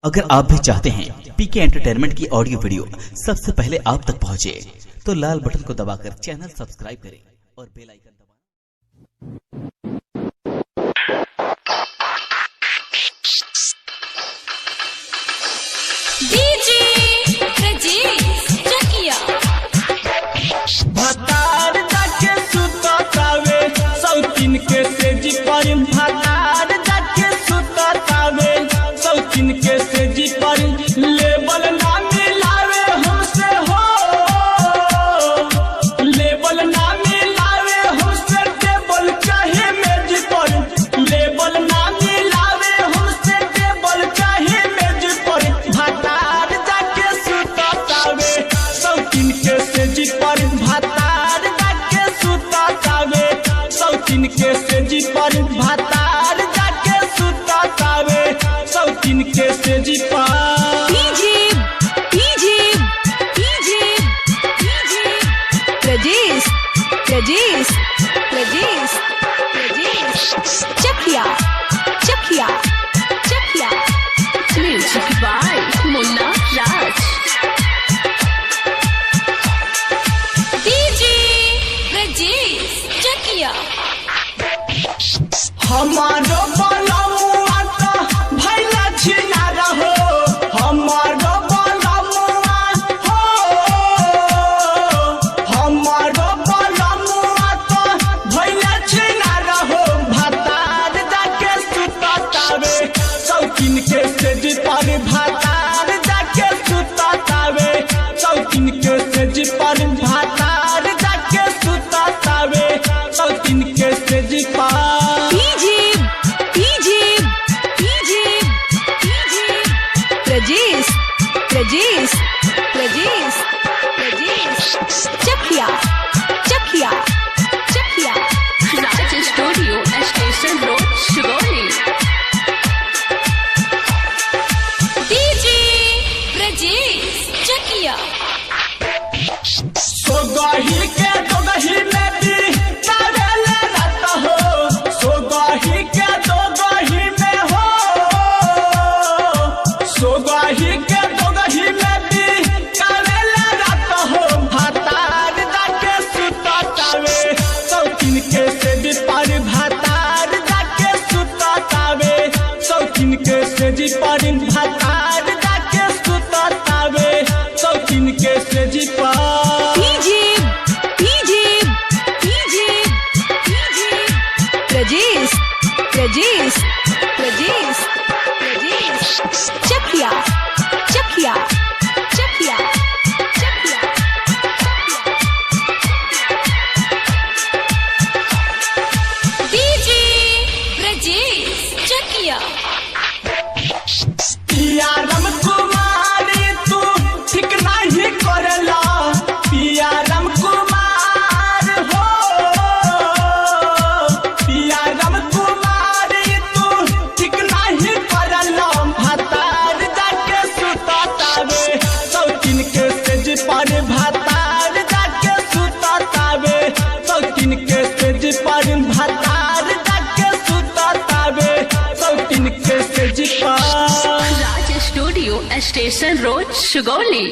अगर आप भी चाहते हैं पीके एंटरटेनमेंट की ऑडियो वीडियो सबसे पहले आप तक पहुंचे, तो लाल बटन को दबाकर चैनल सब्सक्राइब करें और बेल आइकन दबाएं। डीजे रजीस चकिया भतार जाके सुतावे सौतीन के सेजी पर भतार जाके सुतावे सौतीन के सेजी पर लेबल ना मिलावे हमसे हो लेबल ना मिलावे हमसे टेबल चाहे मेज पर लेबल ना मिलावे हमसे टेबल चाहे मेज पर भतार जाके सुतावे सौतीन के सेजी पर भतार जाके सुतावे सौतीन के सेजी पर भतार जाके सुतावे सौतीन के सेजी पर DJ DJ DJ DJ Rajis Rajis Rajis Rajis Chakiya Chakiya Chakiya music by Munna Raj DJ Rajis Chakiya हमारो बलमुआ का भैला छिना रहो हमारो बलमुआ हो हमारो बलमुआ का भैला छिना रहो भतार जाके सुतावे सौतीन के सेज पर भतार जाके सुतावे सौतीन के सेज पर भतार जाके सुतावे सौतीन के सेज पर DJ DJ DJ DJ Rajis Rajis Rajis Rajis Chakiya Chakiya Chakiya Raj studio station road Shivoli DJ Rajis Chakiya सोगही के दोगही में भी कावेले रात हो सोगही के दोगही में हो सोगही के दोगही में भी कावेले रात हो भतार जाके सुतावे सौतीन के सेज पर भतार जाके सुतावे सौतीन के सेज पर भतार जाके सुतावे सौतीन के सेज पर DJ DJ DJ DJ Rajis Rajis Rajis Rajis Chakiya Chakiya Chakiya चकिया डीजे रजीस चकिया पिया राम कुमारी तू ठीक नहीं करला पिया राम कुमार हो पिया राम कुमारी तू ठीक नहीं करला भतार जाके सुतावे सौतीन के सेज पर भतार जाके सुतावे सौतीन के सेज पर भतार जाके सुतावे सौतीन के सेज पर राज स्टूडियो स्टेशन रोड शिवोली।